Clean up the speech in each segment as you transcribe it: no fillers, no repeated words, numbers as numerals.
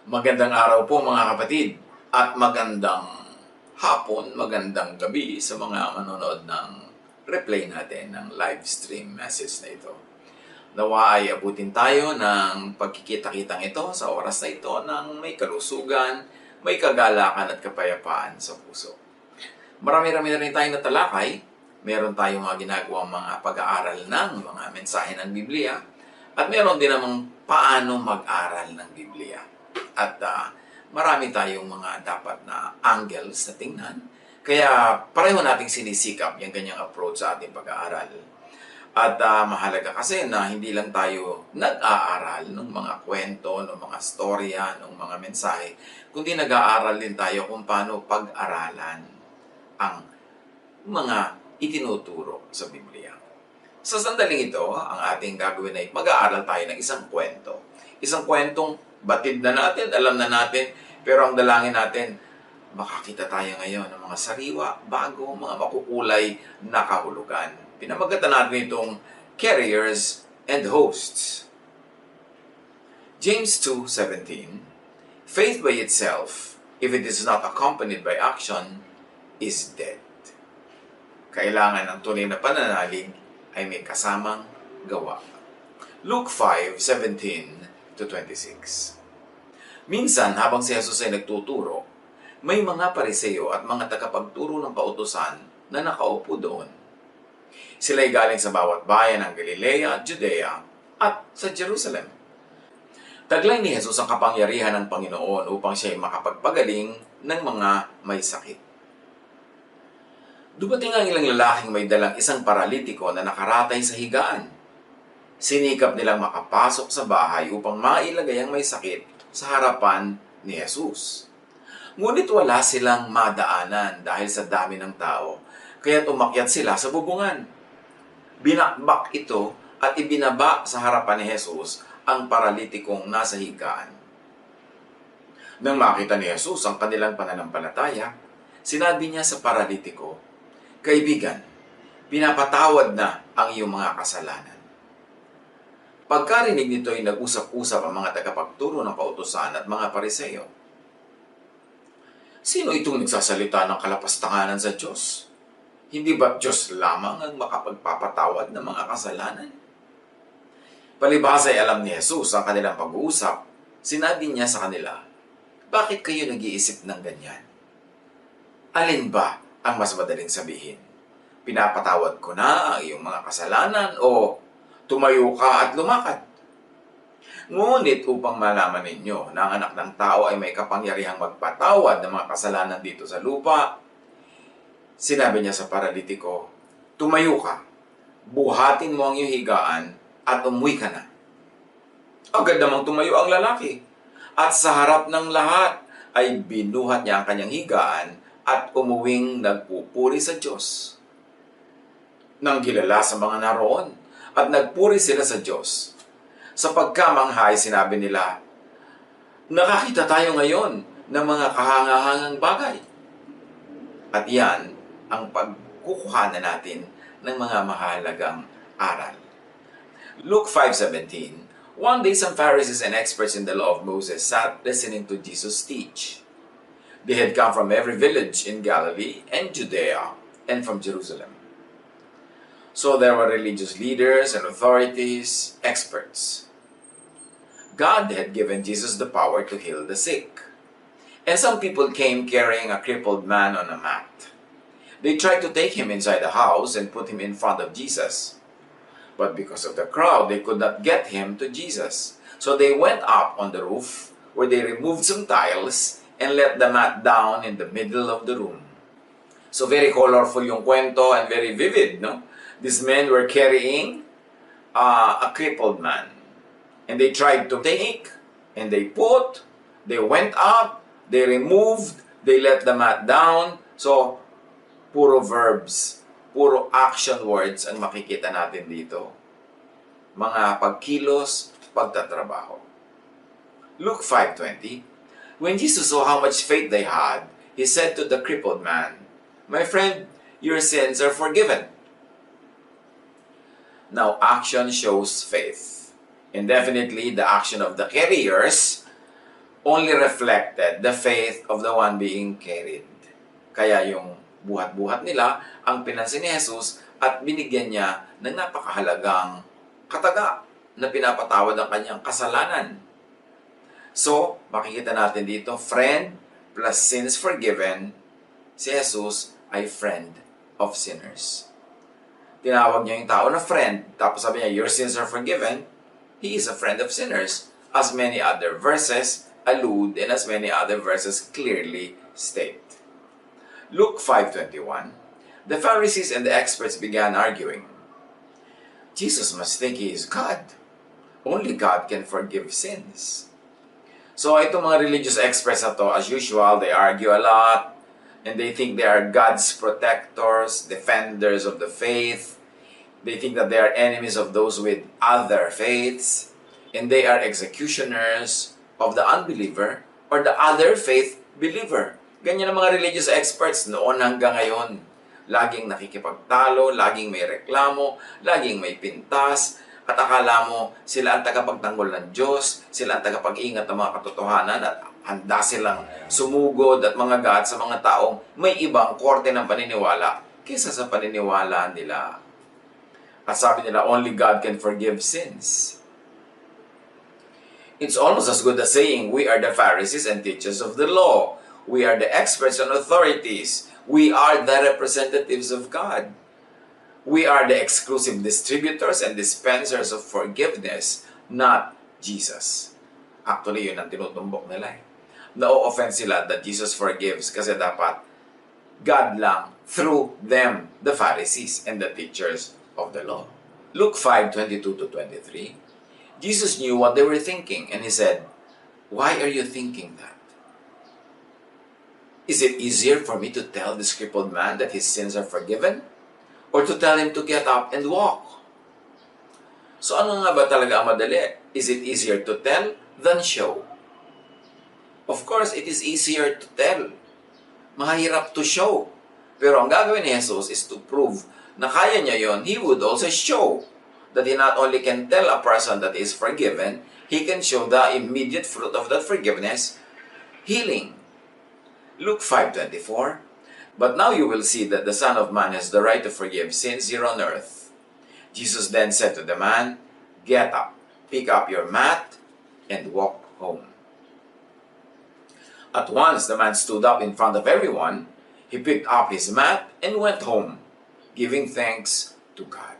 Magandang araw po mga kapatid at magandang hapon, magandang gabi sa mga manonood ng replay natin ng live stream message na ito. Nawa ay abutin tayo ng pagkikita-kitang ito sa oras na ito ng may kalusugan, may kagalakan at kapayapaan sa puso. Marami-rami na rin tayong natalakay. Meron tayong mga ginagawang mga pag-aaral ng mga mensahe ng Biblia at meron din namang paano mag-aral ng Biblia. At marami tayong mga dapat na angles na tingnan. Kaya pareho nating sinisikap yung ganyang approach sa ating pag-aaral. At mahalaga kasi na hindi lang tayo nag-aaral ng mga kwento, ng mga storya, ng mga mensahe, kundi nag-aaral din tayo kung paano pag-aralan ang mga itinuturo sa Biblia. Sa sandaling ito, ang ating gagawin ay mag-aaral tayo ng isang kwento. Isang kwentong batid na natin, alam na natin, pero ang dalangin natin, makakita tayo ngayon ng mga sariwa, bago, mga makukulay na kahulugan. Pinamagatan natin itong carriers and hosts. James 2:17, faith by itself, if it is not accompanied by action, is dead. Kailangan ng tunay na pananalig ay may kasamang gawa. Luke 5:17-26. Minsan, habang si Jesus ay nagtuturo, may mga pariseo at mga tagapagturo ng kautusan na nakaupo doon. Sila ay galing sa bawat bayan ng Galilea, Judea, at sa Jerusalem. Taglay ni Jesus ang kapangyarihan ng Panginoon upang siya ay makapagpagaling ng mga may sakit. Dumating ang ilang lalaking may dalang isang paralitiko na nakaratay sa higaan. Sinikap nilang makapasok sa bahay upang mailagay ang may sakit sa harapan ni Jesus. Ngunit wala silang madaanan dahil sa dami ng tao, kaya't umakyat sila sa bubungan. Binakbak ito at ibinaba sa harapan ni Jesus ang paralitikong nasa higaan. Nang makita ni Jesus ang kanilang pananampalataya, sinabi niya sa paralitiko, "Kaibigan, pinapatawad na ang iyong mga kasalanan." Pagkarinig nito ay nag-usap-usap ang mga tagapagturo ng kautusan at mga pariseo. Sino itong nagsasalita ng kalapastanganan sa Diyos? Hindi ba Diyos lamang ang makapagpapatawad ng mga kasalanan? Palibhasa ay alam ni Jesus ang kanilang pag-uusap. Sinabi niya sa kanila, "Bakit kayo nag-iisip ng ganyan? Alin ba ang mas madaling sabihin? Pinapatawad ko na ang iyong mga kasalanan o tumayo ka at lumakad?" Ngunit upang malaman ninyo na ang anak ng tao ay may kapangyarihang magpatawad ng mga kasalanan dito sa lupa, sinabi niya sa paralitiko, "Tumayo ka, buhatin mo ang iyong higaan at umuwi ka na." Agad namang tumayo ang lalaki at sa harap ng lahat ay binuhat niya ang kanyang higaan at umuwing nagpupuri sa Diyos. Nang gilala sa mga naroon at nagpuri sila sa Diyos, sa pagkamanghay sinabi nila, "Nakakita tayo ngayon ng mga kahangahangang bagay." At yan ang pagkukuhanan natin ng mga mahalagang aral. Luke 5:17, one day some Pharisees and experts in the law of Moses sat listening to Jesus teach. They had come from every village in Galilee and Judea and from Jerusalem. So there were religious leaders and authorities, experts. God had given Jesus the power to heal the sick. And some people came carrying a crippled man on a mat. They tried to take him inside the house and put him in front of Jesus. But because of the crowd, they could not get him to Jesus. So they went up on the roof where they removed some tiles and let the mat down in the middle of the room. So very colorful yung kwento and very vivid, no? These men were carrying a crippled man. And they tried to take, and they went up, they removed, they let the mat down. So, puro verbs, puro action words ang makikita natin dito. Mga pagkilos, pagtatrabaho. Luke 5:20, when Jesus saw how much faith they had, he said to the crippled man, "My friend, your sins are forgiven." Now, action shows faith. And definitely, the action of the carriers only reflected the faith of the one being carried. Kaya yung buhat-buhat nila ang pinansin ni Jesus at binigyan niya ng napakahalagang kataga na pinapatawad ang kanyang kasalanan. So, makikita natin dito, friend plus sins forgiven, si Jesus ay friend of sinners. Tinawag niya yung tao na friend, tapos sabi niya, your sins are forgiven. He is a friend of sinners, as many other verses allude and as many other verses clearly state. Luke 5:21, the Pharisees and the experts began arguing. Jesus must think he is God. Only God can forgive sins. So itong mga religious experts na to, as usual, they argue a lot and they think they are God's protectors, defenders of the faith. They think that they are enemies of those with other faiths and they are executioners of the unbeliever or the other faith believer. Ganyan ang mga religious experts noon hanggang ngayon. Laging nakikipagtalo, laging may reklamo, laging may pintas, at akala mo sila ang tagapagtanggol ng Diyos, sila ang tagapag-ingat ng mga katotohanan at handa silang sumugod at mga gat sa mga taong may ibang korte ng paniniwala kaysa sa paniniwala nila. At sabi nila, only God can forgive sins. It's almost as good as saying, we are the Pharisees and teachers of the law. We are the experts and authorities. We are the representatives of God. We are the exclusive distributors and dispensers of forgiveness, not Jesus. Actually, yun ang tinutumbok nila eh. Na-offend sila that Jesus forgives kasi dapat God lang through them, the Pharisees and the teachers of the law. Luke 5:22-23, Jesus knew what they were thinking and he said, why are you thinking that? Is it easier for me to tell this crippled man that his sins are forgiven? Or to tell him to get up and walk? So ano nga ba talaga ang madali? Is it easier to tell than show? Of course, it is easier to tell. Mahirap to show. Pero ang gagawin ni Jesus is to prove na kaya niya yon. He would also show that he not only can tell a person that is forgiven, he can show the immediate fruit of that forgiveness, healing. Luke 5:24, but now you will see that the Son of Man has the right to forgive sins here on earth. Jesus then said to the man, get up, pick up your mat, and walk home. At once the man stood up in front of everyone. He picked up his mat and went home, giving thanks to God.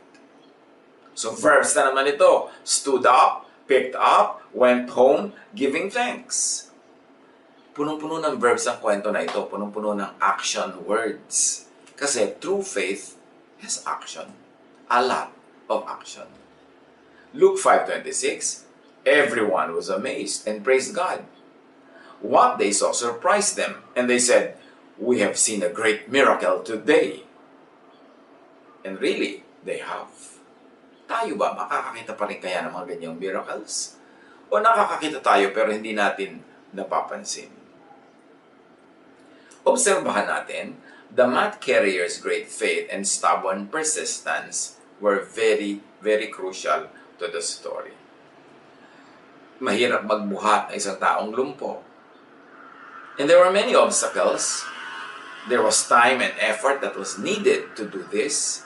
So verbs na naman ito. Stood up, picked up, went home, giving thanks. Punong-puno ng verbs ang kwento na ito. Punong-puno ng action words. Kasi true faith has action. A lot of action. Luke 5:26, everyone was amazed and praised God. What they saw surprised them, and they said, we have seen a great miracle today. And really, they have. Tayo ba, makakakita pa rin kaya ng mga ganyang miracles? O nakakakita tayo pero hindi natin napapansin? Obserbahan natin, the mat carrier's great faith and stubborn persistence were very, very crucial to the story. Mahirap magbuhat ng isang taong lumpo. And there were many obstacles. There was time and effort that was needed to do this.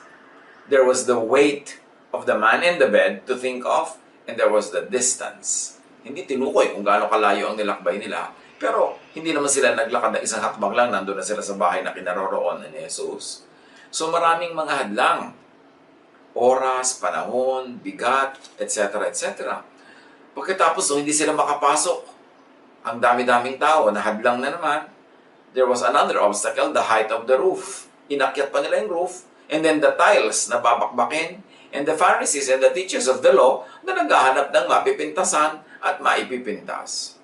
There was the weight of the man in the bed to think of, and there was the distance. Hindi tinukoy kung gaano kalayo ang nilakbay nila, pero hindi naman sila naglakad ng isang hakbang lang, nandun na sila sa bahay na kinaroroonan ni Jesus. So maraming mga hadlang. Oras, panahon, bigat, etc. etc. Pagkatapos hindi sila makapasok, ang dami-daming tao, nahadlang na naman, there was another obstacle, the height of the roof. Inakyat pa nila yung roof, and then the tiles na babakbakin, and the Pharisees and the teachers of the law na naghahanap ng mapipintasan at maipipintas.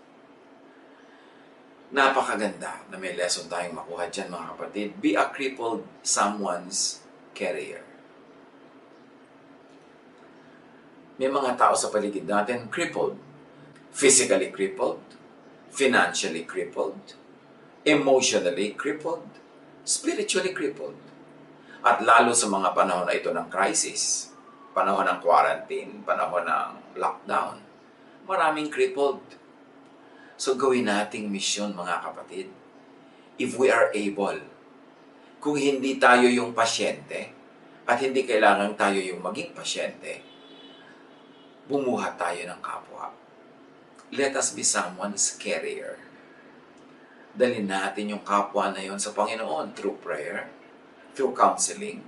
Napakaganda na may lesson tayong makuha dyan, mga kapatid. Be a crippled someone's carrier. May mga tao sa paligid natin crippled. Physically crippled, financially crippled, emotionally crippled, spiritually crippled. At lalo sa mga panahon na ito ng crisis, panahon ng quarantine, panahon ng lockdown, maraming crippled. So gawin nating misyon mga kapatid. If we are able, kung hindi tayo yung pasyente, at hindi kailangan tayo yung maging pasyente, bumuhat tayo ng kapwa. Let us be someone's carrier. Dalhin natin yung kapwa na yon sa Panginoon through prayer, through counseling,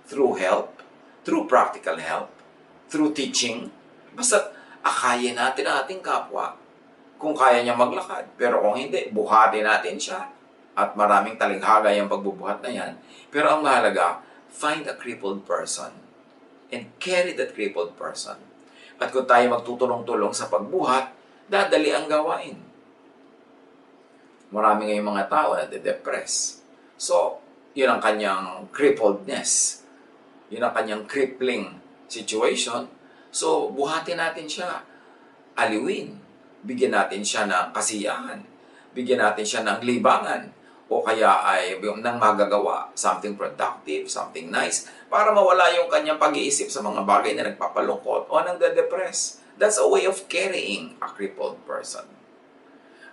through help, through practical help, through teaching. Basta akayin natin ang ating kapwa kung kaya niya maglakad. Pero kung hindi, buhatin natin siya. At maraming talinhaga yung pagbubuhat na yan. Pero ang mahalaga, find a crippled person and carry that crippled person. At kung tayo magtutulong-tulong sa pagbuhat, dadali ang gawain. Marami ngayong mga tao na de-depress. So, yun ang kanyang crippledness. Yun ang kanyang crippling situation. So, buhatin natin siya. Aliwin. Bigyan natin siya ng kasiyahan. Bigyan natin siya ng libangan. O kaya ay nang magagawa, something productive, something nice, para mawala yung kanyang pag-iisip sa mga bagay na nagpapalungkot o nang de-depress. That's a way of carrying a crippled person.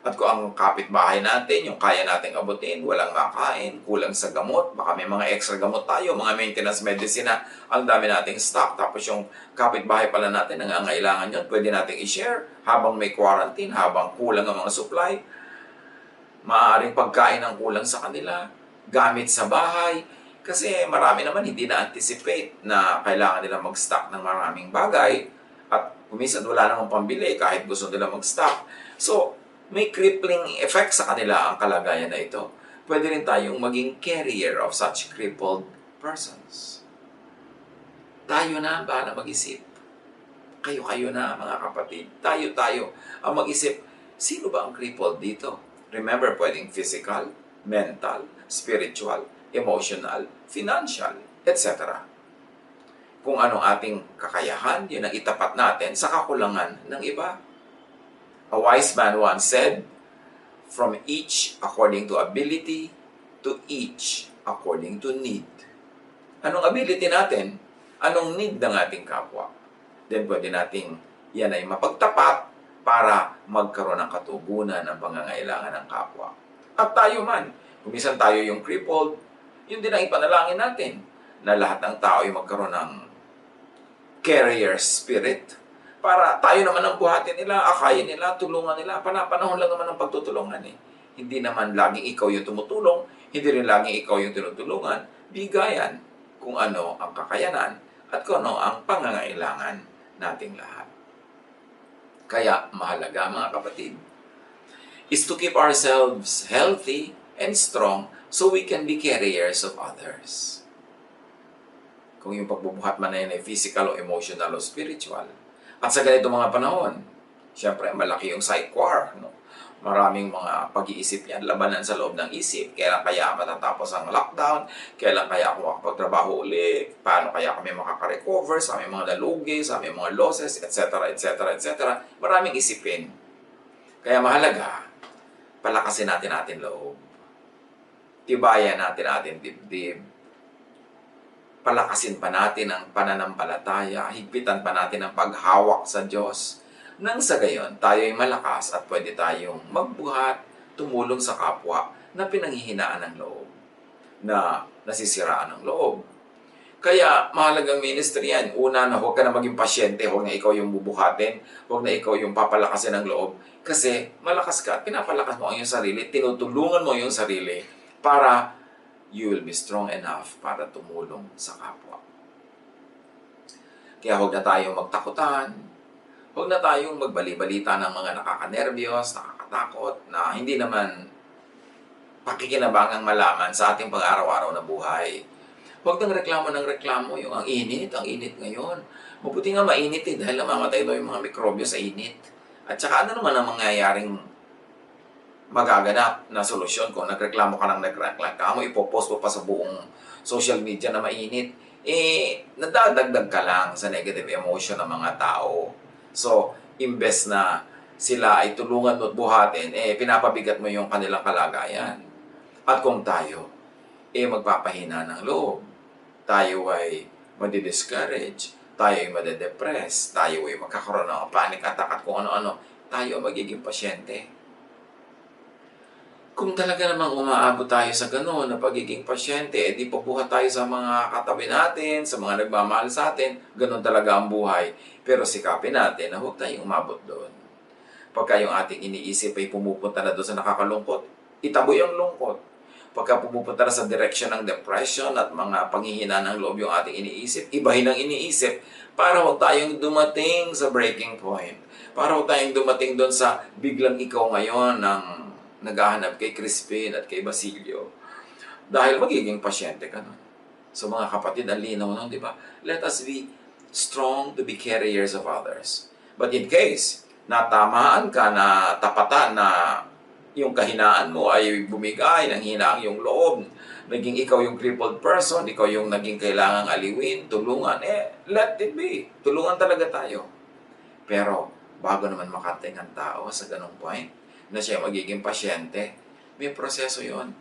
At kung ang kapitbahay natin, yung kaya nating abutin, walang makain, kulang sa gamot, baka may mga extra gamot tayo, mga maintenance medicine na ang dami nating stock, tapos yung kapitbahay pala natin, nangangailangan yun, pwede nating i-share habang may quarantine, habang kulang ang mga supply. Maaaring pagkain ang kulang sa kanila, gamit sa bahay, kasi marami naman hindi na-anticipate na kailangan nila mag-stock ng maraming bagay at kuminsan wala namang pambili kahit gusto nila mag-stock. So, may crippling effect sa kanila ang kalagayan na ito. Pwede rin tayong maging carrier of such crippled persons. Tayo na bahala mag-isip. Kayo-kayo na mga kapatid. Tayo-tayo ang mag-isip. Sino ba ang crippled dito? Remember, pwedeng physical, mental, spiritual, emotional, financial, etc. Kung anong ating kakayahan, yun ang itapat natin sa kakulangan ng iba. A wise man once said, from each according to ability, to each according to need. Anong ability natin? Anong need ng ating kapwa? Then pwede nating yan ay mapagtapat para magkaroon ng katugunan ng pangangailangan ng kapwa. At tayo man, kung minsan tayo yung crippled, yun din ang ipanalangin natin, na lahat ng tao ay magkaroon ng carrier spirit, para tayo naman ang buhatin nila, akayin nila, tulungan nila. Panahon lang naman ang pagtutulungan eh. Hindi naman laging ikaw yung tumutulong, hindi rin laging ikaw yung tinutulungan. Bigayan kung ano ang kakayanan at kung ano ang pangangailangan nating lahat. Kaya mahalaga mga kapatid is to keep ourselves healthy and strong so we can be carriers of others. Kung yung pagbubuhat man na yun ay physical o emotional o spiritual. At sa ganito mga panahon, siyempre malaki yung psych war. No? Maraming mga pag-iisip yan, labanan sa loob ng isip. Kailan kaya matatapos ang lockdown? Kailan kaya ako makapagtrabaho ulit? Paano kaya kami makaka-recover sa aming mga nalugi, sa aming mga losses, etc., etc., etc. Maraming isipin. Kaya mahalaga, palakasin natin loob. Tibayan natin dibdib. Palakasin pa natin ang pananampalataya. Higpitan pa natin ang paghawak sa Diyos. Nang sa gayon, tayo ay malakas at pwede tayong magbuhat, tumulong sa kapwa na pinanghihinaan ng loob, na nasisiraan ng loob. Kaya mahalagang ministry yan. Una na huwag ka na maging pasyente, huwag na ikaw yung bubuhatin, huwag na ikaw yung papalakasin ng loob. Kasi malakas ka, pinapalakas mo ang iyong sarili, tinutulungan mo ang iyong sarili para you will be strong enough para tumulong sa kapwa. Kaya huwag na tayong magtakutan, huwag na tayong magbali-balita ng mga nakakanerbiyos, nakakatakot, na hindi naman pakikinabangang malaman sa ating pang-araw-araw na buhay. Huwag nang reklamo ng reklamo yung ang init ngayon. Mabuti nga mainit dahil namamatay daw yung mga mikrobyo sa init. At saka ano naman ang mangyayaring magaganap na solusyon kung nagreklamo ka ng nagreklamo, ipopost mo pa sa buong social media na mainit, nadadagdag ka lang sa negative emotion ng mga tao. So, imbes na sila ay tulungan mo at buhatin, pinapabigat mo yung kanilang kalagayan. At kung tayo, magpapahina ng loob, tayo ay madi-discourage, tayo ay madi-depress, tayo ay magkakaroon ng panic attack at kung ano-ano, tayo magiging pasyente. Kung talaga namang umaabot tayo sa gano'n na pagiging pasyente, di pabuhat tayo sa mga katabi natin, sa mga nagmamahal sa atin, gano'n talaga ang buhay. Pero sikapin natin na huwag tayong umabot doon. Pagka yung ating iniisip ay pumupunta na doon sa nakakalungkot, itaboy ang lungkot. Pagka pumupunta na sa direksyon ng depression at mga panghihina ng loob yung ating iniisip, ibahin ang iniisip para huwag tayong dumating sa breaking point. Para huwag tayong dumating doon sa biglang ikaw ngayon ng naghahanap kay Crispin at kay Basilio. Dahil magiging pasyente ka nun. So mga kapatid, ang linaw nun, di ba? Let us be strong to be carriers of others. But in case natamaan ka na tapatan na yung kahinaan mo ay bumigay, nanghina ang iyong loob, naging ikaw yung crippled person, ikaw yung naging kailangang aliwin, tulungan, let it be. Tulungan talaga tayo. Pero, bago naman makating ang tao sa ganong point, na siya magiging pasyente, may proseso yon.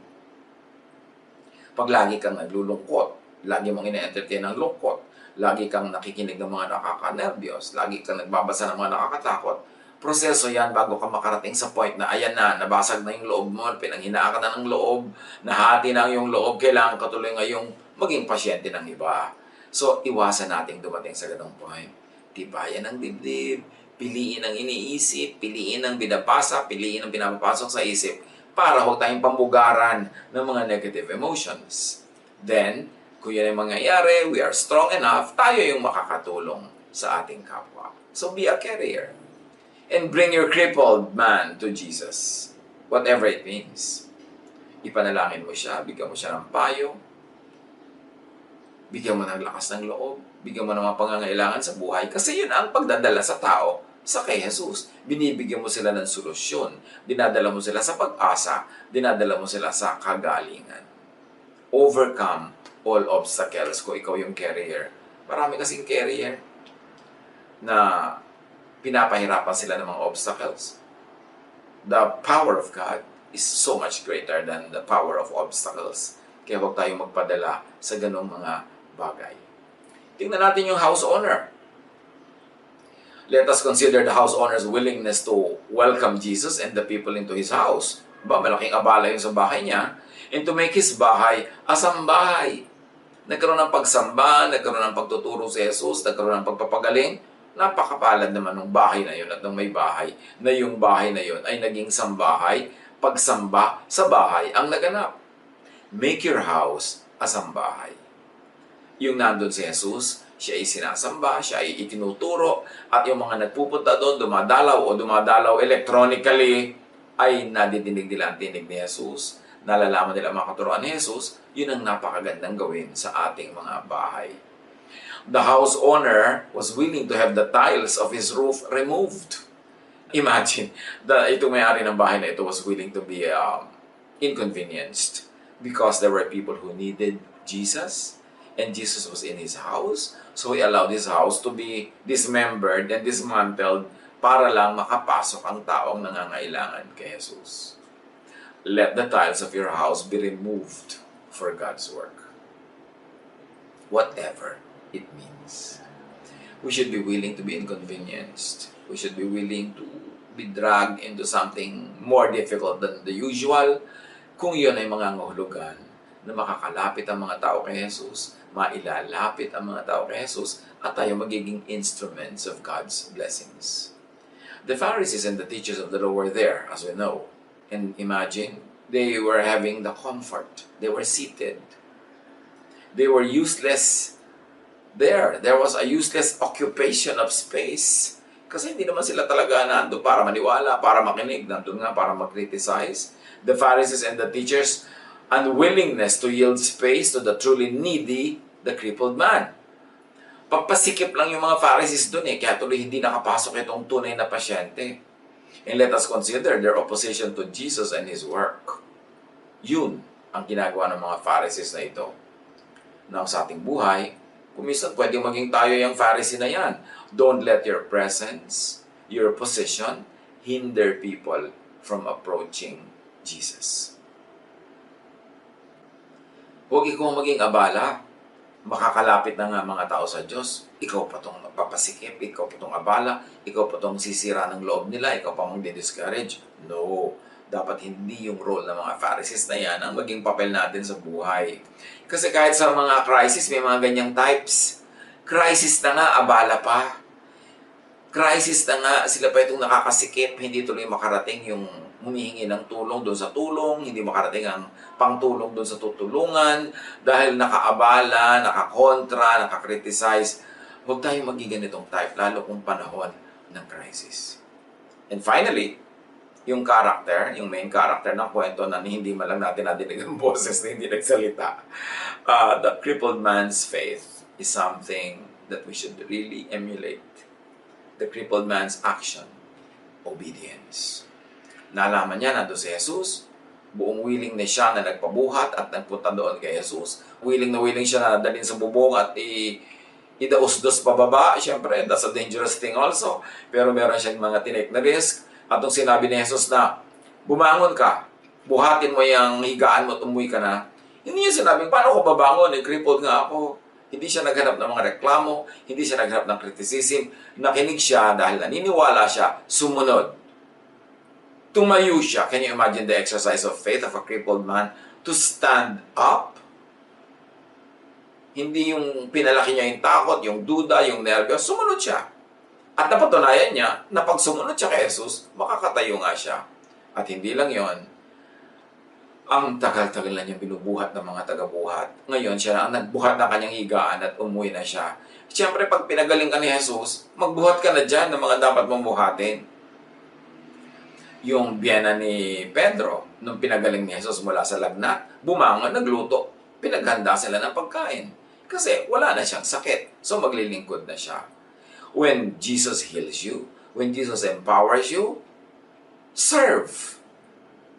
Pag lagi kang naglulungkot, lagi mong ina-entertain ang lungkot, lagi kang nakikinig ng mga nakaka-nervyos, lagi kang nagbabasa ng mga nakakatakot, proseso yan bago ka makarating sa point na ayan na, nabasag na yung loob mo, pinanghinaan ka na ng loob, nahati na yung loob, kailangan ka tuloy ngayong maging pasyente ng iba. So, iwasan nating dumating sa ganong point. Tibayan ang dibdib, piliin ang iniisip, piliin ang binabasa, piliin ang pinapapasok sa isip para huwag tayong pamugaran ng mga negative emotions. Then, kung yan ang mangyayari, we are strong enough, tayo yung makakatulong sa ating kapwa. So be a carrier. And bring your crippled man to Jesus. Whatever it means. Ipanalangin mo siya, bigyan mo siya ng payo, bigyan mo ng lakas ng loob, bigyan mo ng mga pangangailangan sa buhay. Kasi yun ang pagdadala sa tao sa kay Jesus. Binibigyan mo sila ng solusyon. Dinadala mo sila sa pag-asa. Dinadala mo sila sa kagalingan. Overcome all obstacles kung ikaw yung carrier. Marami kasing carrier na pinapahirapan sila ng mga obstacles. The power of God is so much greater than the power of obstacles. Kaya huwag tayong magpadala sa ganong mga bagay. Tingnan natin yung house owner. Let us consider the house owner's willingness to welcome Jesus and the people into his house. Malaking abala yun sa bahay niya. And to make his bahay a sambahay. Nagkaroon ng pagsamba, nagkaroon ng pagtuturo si Jesus, nagkaroon ng pagpapagaling. Napakapalad naman ng bahay na yun at ng may bahay na yung bahay na yun ay naging sambahay, pagsamba sa bahay ang naganap. Make your house a sambahay. Yung nandun si Jesus, siya ay sinasamba, siya ay itinuturo, at yung mga nagpupunta doon, dumadalaw electronically, ay nadidinig nila ang tinig ni Jesus, nalalaman nila mga katuruan ni Jesus, yun ang napakagandang gawin sa ating mga bahay. The house owner was willing to have the tiles of his roof removed. Imagine, itong may-ari ng bahay na ito was willing to be inconvenienced because there were people who needed Jesus, and Jesus was in his house, so he allowed his house to be dismembered and dismantled para lang makapasok ang taong nangangailangan kay Jesus. Let the tiles of your house be removed for God's work. Whatever it means. We should be willing to be inconvenienced. We should be willing to be dragged into something more difficult than the usual kung yun ay mga ngahulugan na makakalapit ang mga tao kay Jesus, mailalapit ang mga tao kay Jesus, at tayo magiging instruments of God's blessings. The Pharisees and the teachers of the law were there, as we know. And imagine, they were having the comfort. They were seated. They were useless there. There was a useless occupation of space. Kasi hindi naman sila talaga nandun para maniwala, para makinig. Nandun nga para mag-criticize. The Pharisees and the teachers, unwillingness to yield space to the truly needy, the crippled man. Pagpasikip lang yung mga Pharisees dun kaya tuloy hindi nakapasok itong tunay na pasyente. And let us consider their opposition to Jesus and His work. Yun ang ginagawa ng mga Pharisees na ito. Now sa ating buhay, kung minsan pwede maging tayo yung Pharisee na yan. Don't let your presence, your position, hinder people from approaching Jesus. Huwag ikaw maging abala. Makakalapit na nga mga tao sa Diyos. Ikaw pa itong mapapasikip, ikaw pa itong abala, ikaw pa itong sisira ng loob nila, ikaw pa mong discourage. No. Dapat hindi yung role ng mga Pharisees na yan ang maging papel natin sa buhay. Kasi kahit sa mga crisis, may mga ganyang types. Crisis na nga, abala pa. Crisis na nga, sila pa itong nakakasikip, hindi tuloy makarating yung humihingi ng tulong doon sa tulong, hindi makarating ang pangtulong doon sa tutulungan, dahil nakaabala, nakakontra, nakakriticize. Huwag tayong maging ganitong type, lalo kung panahon ng crisis. And finally, yung character, yung main character ng kwento na hindi man lang natin nadinig ang boses na hindi nagsalita. The crippled man's faith is something that we should really emulate. The crippled man's action, obedience. Nalaman niya na doon si Jesus, buong willing na siya na nagpabuhat at nagpunta doon kay Jesus. Willing na willing siya na dalhin sa bubong at idausdos pababa. Siyempre, that's a dangerous thing also. Pero meron siyang mga tinake na risk. At nung sinabi ni Jesus na, bumangon ka, buhatin mo yung higaan mo, tumuwi ka na, hindi niya sinabing, paano ko babangon? Crippled nga ako. Hindi siya naghanap ng mga reklamo, hindi siya naghanap ng criticism. Nakinig siya dahil naniniwala siya, sumunod. Tumayo siya. Can you imagine the exercise of faith of a crippled man? To stand up. Hindi yung pinalaki niya yung takot, yung duda, yung nervyos, sumunod siya. At napatunayan niya na pag sumunod siya kay Jesus, makakatayo nga siya. At hindi lang yon, ang tagal-tagal na niyang binubuhat ng mga tagabuhat. Ngayon, siya na ang nagbuhat ng kanyang higaan at umuwi na siya. Siyempre, pag pinagaling ka ni Jesus, magbuhat ka na dyan ng mga dapat mong buhatin. Yung biyena ni Pedro, nung pinagaling ni Jesus mula sa lagnat, bumangon, nagluto. Pinaghanda sila ng pagkain. Kasi wala na siyang sakit. So, maglilingkod na siya. When Jesus heals you, when Jesus empowers you, serve.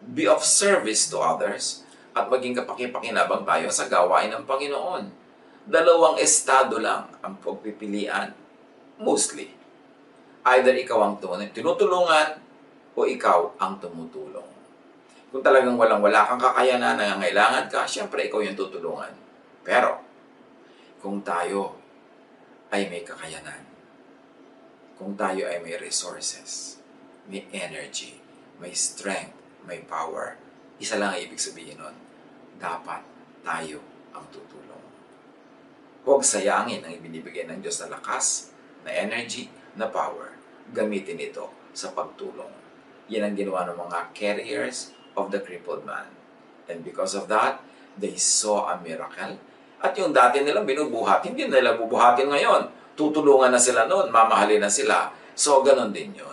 Be of service to others at maging kapakipakinabang tayo sa gawain ng Panginoon. Dalawang estado lang ang pagpipilian, mostly. Either ikaw ang tinutulungan o ikaw ang tumutulong. Kung talagang walang-wala kang kakayanan, nangangailangan ka, syempre ikaw yung tutulungan. Pero, kung tayo ay may kakayanan, kung tayo ay may resources, may energy, may strength, may power, isa lang ang ibig sabihin nun, dapat tayo ang tutulong. Huwag sayangin ang ibinibigay ng Diyos na lakas, na energy, na power. Gamitin ito sa pagtulong. Yan ang ginawa ng mga carriers of the crippled man. And because of that, they saw a miracle. At yung dati nilang binubuhat, hindi nila bubuhatin ngayon. Tutulungan na sila noon, mamahalin na sila. So, ganun din yun.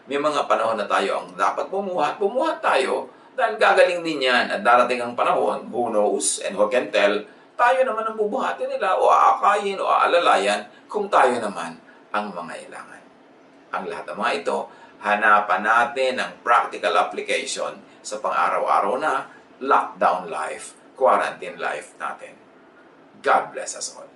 May mga panahon na tayo ang dapat bumuhat tayo dahil gagaling din yan. At darating ang panahon, who knows and who can tell, tayo naman ang bubuhatin nila o aakayin o aalalayan kung tayo naman ang mangailangan. Ang lahat ng mga ito, hanapan natin ang practical application sa pang-araw-araw na lockdown life, quarantine life natin. God bless us all.